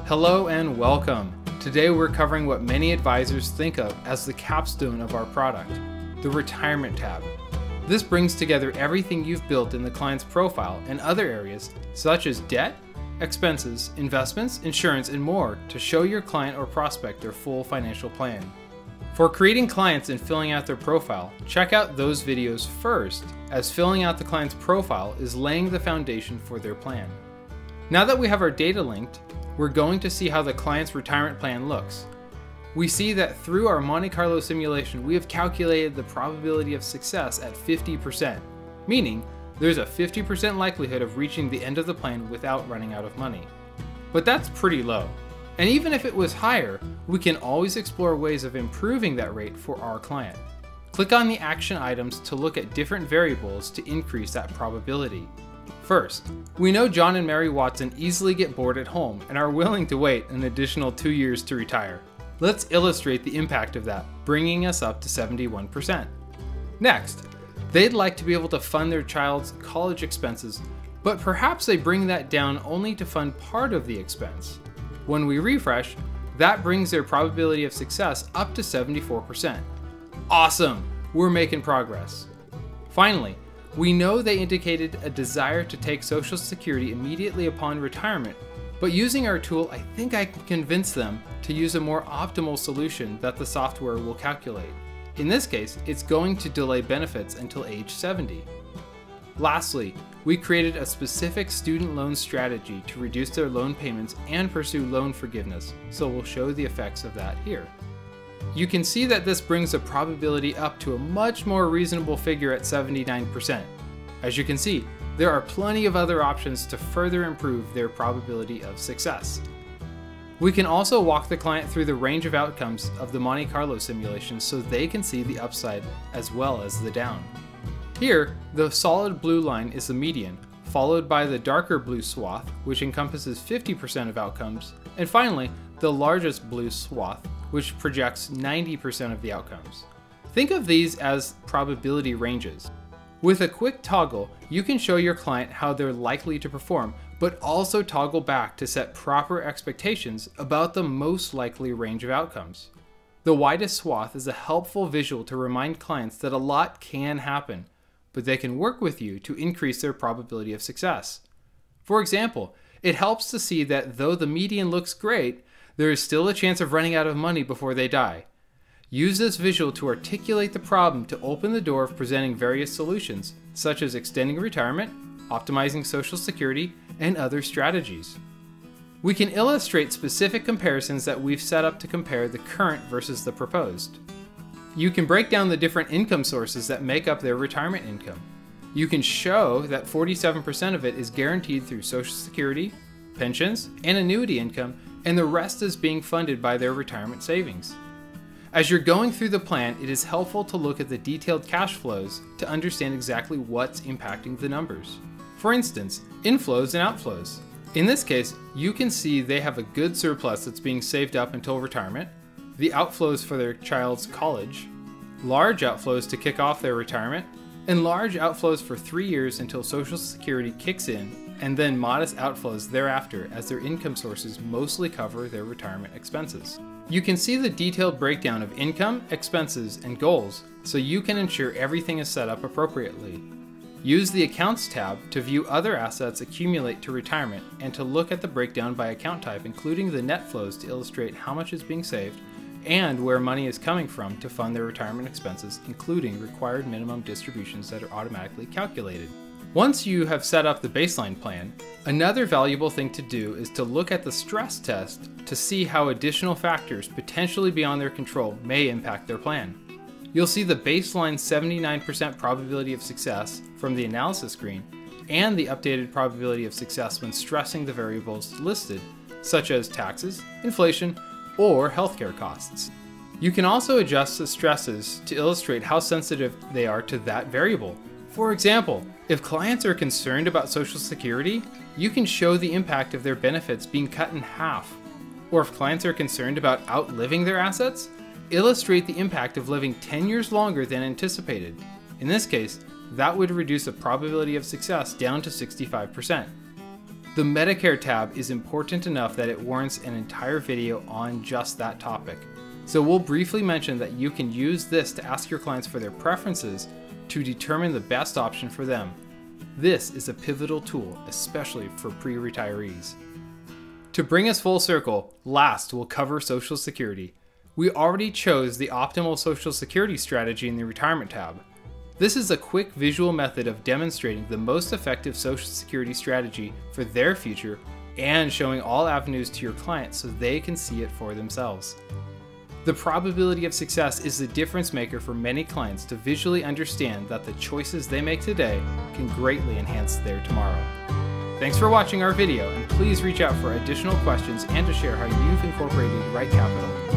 Hello and welcome. Today we're covering what many advisors think of as the capstone of our product, the Retirement tab. This brings together everything you've built in the client's profile and other areas such as debt, expenses, investments, insurance, and more to show your client or prospect their full financial plan. For creating clients and filling out their profile, check out those videos first, as filling out the client's profile is laying the foundation for their plan. Now that we have our data linked, we're going to see how the client's retirement plan looks. We see that through our Monte Carlo simulation, we have calculated the probability of success at 50%, meaning there's a 50% likelihood of reaching the end of the plan without running out of money. But that's pretty low. And even if it was higher, we can always explore ways of improving that rate for our client. Click on the action items to look at different variables to increase that probability. First, we know John and Mary Watson easily get bored at home and are willing to wait an additional 2 years to retire. Let's illustrate the impact of that, bringing us up to 71%. Next, they'd like to be able to fund their child's college expenses, but perhaps they bring that down only to fund part of the expense. When we refresh, that brings their probability of success up to 74%. Awesome! We're making progress. Finally, we know they indicated a desire to take Social Security immediately upon retirement, but using our tool, I think I can convince them to use a more optimal solution that the software will calculate. In this case, it's going to delay benefits until age 70. Lastly, we created a specific student loan strategy to reduce their loan payments and pursue loan forgiveness, so we'll show the effects of that here. You can see that this brings the probability up to a much more reasonable figure at 79%. As you can see, there are plenty of other options to further improve their probability of success. We can also walk the client through the range of outcomes of the Monte Carlo simulation so they can see the upside as well as the down. Here, the solid blue line is the median, followed by the darker blue swath, which encompasses 50% of outcomes, and finally, the largest blue swath, which projects 90% of the outcomes. Think of these as probability ranges. With a quick toggle, you can show your client how they're likely to perform, but also toggle back to set proper expectations about the most likely range of outcomes. The widest swath is a helpful visual to remind clients that a lot can happen, but they can work with you to increase their probability of success. For example, it helps to see that though the median looks great, there is still a chance of running out of money before they die. Use this visual to articulate the problem to open the door of presenting various solutions, such as extending retirement, optimizing Social Security, and other strategies. We can illustrate specific comparisons that we've set up to compare the current versus the proposed. You can break down the different income sources that make up their retirement income. You can show that 47% of it is guaranteed through Social Security, pensions, and annuity income, and the rest is being funded by their retirement savings. As you're going through the plan, it is helpful to look at the detailed cash flows to understand exactly what's impacting the numbers. For instance, inflows and outflows. In this case, you can see they have a good surplus that's being saved up until retirement, the outflows for their child's college, large outflows to kick off their retirement, and large outflows for 3 years until Social Security kicks in, and then modest outflows thereafter as their income sources mostly cover their retirement expenses. You can see the detailed breakdown of income, expenses, and goals so you can ensure everything is set up appropriately. Use the Accounts tab to view other assets accumulate to retirement and to look at the breakdown by account type, including the net flows to illustrate how much is being saved and where money is coming from to fund their retirement expenses, including required minimum distributions that are automatically calculated. Once you have set up the baseline plan, another valuable thing to do is to look at the stress test to see how additional factors potentially beyond their control may impact their plan. You'll see the baseline 79% probability of success from the analysis screen and the updated probability of success when stressing the variables listed, such as taxes, inflation, or healthcare costs. You can also adjust the stresses to illustrate how sensitive they are to that variable. For example, if clients are concerned about Social Security, you can show the impact of their benefits being cut in half. Or if clients are concerned about outliving their assets, illustrate the impact of living 10 years longer than anticipated. In this case, that would reduce the probability of success down to 65%. The Medicare tab is important enough that it warrants an entire video on just that topic. So we'll briefly mention that you can use this to ask your clients for their preferences to determine the best option for them. This is a pivotal tool, especially for pre-retirees. To bring us full circle, last we'll cover Social Security. We already chose the optimal Social Security strategy in the Retirement tab. This is a quick visual method of demonstrating the most effective Social Security strategy for their future and showing all avenues to your clients so they can see it for themselves. The probability of success is the difference maker for many clients to visually understand that the choices they make today can greatly enhance their tomorrow. Thanks for watching our video, and please reach out for additional questions and to share how you've incorporated RightCapital